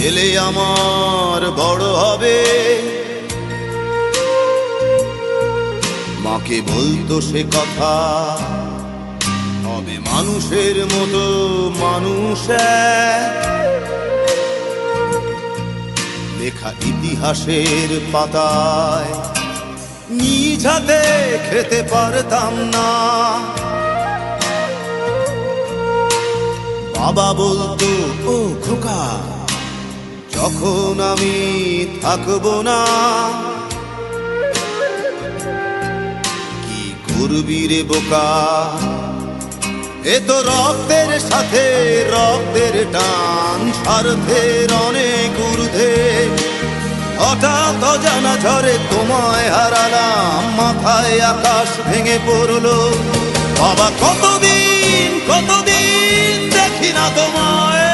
ছেলে আমার বড় হবে, মাকে বলতো সে কথা, হবে মানুষের মতো মানুষ লেখা ইতিহাসের পাতায় নিজ হাতে খেতে পারতাম না। বাবা বলতো, ও খোকা, যখন আমি থাকবো না, কি করবি রে বোকা, এ তো রক্তের সাথে রক্তের টান, স্বার্থের অনেক ঊর্ধ্বে। হঠাৎ অজানা ঝড়ে তোমায় হারালাম, মাথায় আকাশ ভেঙে পড়লো। বাবা কতদিন কতদিন দেখি না তোমায়,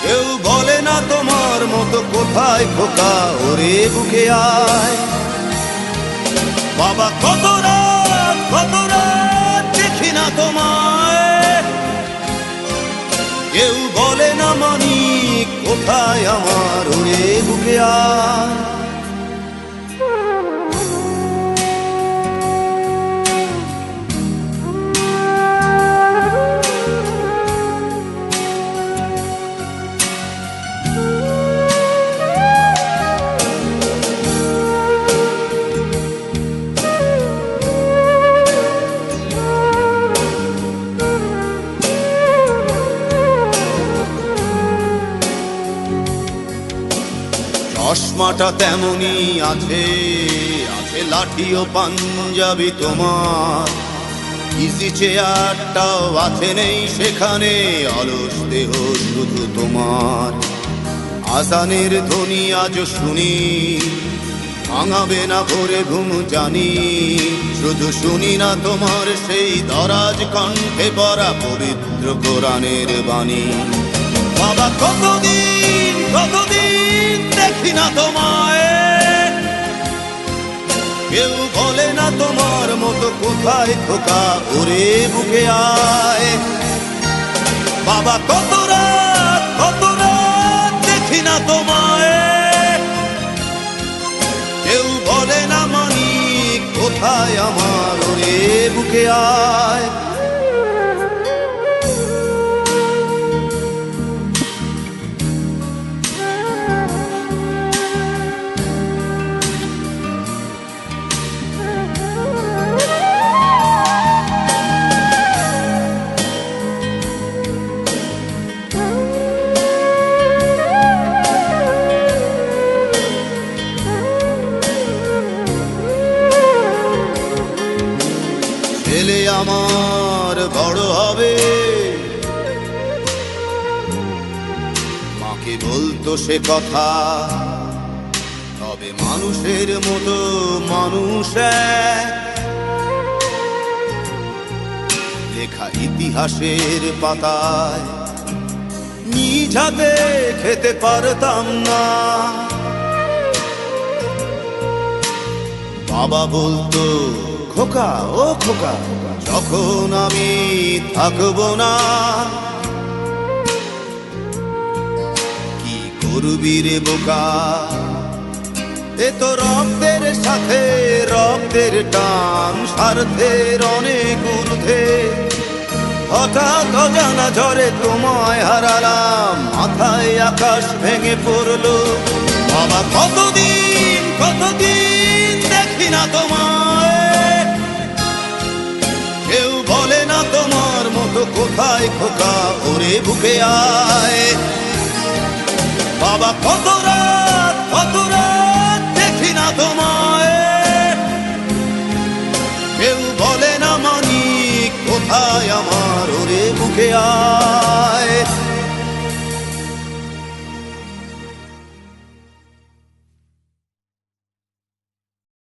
কেউ বলে না তোমার মতো কোথায় খোকা, ওরে বুকে আয়। বাবা কত রাত দেখি না তোমায়, কেউ বলে না মানি কোথায় আমার, ওরে বুকে আয়। চশমাটা তেমনি আছে, আছে লাঠি ও পাঞ্জাবি তোমার, ইজি চেয়ারটাও আছে নেই সেখানে, অলস দেহ শুধু তোমার। আজানের ধ্বনি আজ শুনি, ভাঙাবে না ভোরে ঘুম জানি, শুধু শুনি না তোমার সেই দরাজ কণ্ঠে পড়া পবিত্র কোরআনের বাণী। বাবা কতদিন কতদিন দেখি না তোমায়, কেউ বলে না তোমার মতো কোথায় খোকা, ওরে বুকে আয়। বাবা কত রাত দেখি না তোমায়, কেউ বলে না মানি কোথায় আমার, ওরে বুকে আয়। ছেলে আমার বড় হবে, মাকে বলতো সে কথা, তবে মানুষের মতো মানুষ লেখা ইতিহাসের পাতায় নিজ হাতে খেতে পারতাম না। বাবা বলতো, খোকা ও খোকা, যখন আমি থাকবো না, কি করবি রে বোকা, এ তো রক্তের সাথে রক্তের টান, স্বার্থের অনেক ঊর্ধ্বে। হঠাৎ অজানা ঝড়ে তোমায় হারালাম, মাথায় আকাশ ভেঙে পড়লো। বাবা কতদিন কতদিন দেখি না তোমায়, কেউ বলে না তোমার মতো কোথায় খোকা, ওরে বুকে আয়। বাবা কত রাত দেখি না তোমায়, কেউ বলে না মানি কোথায় আমার, ওরে বুকে আয়।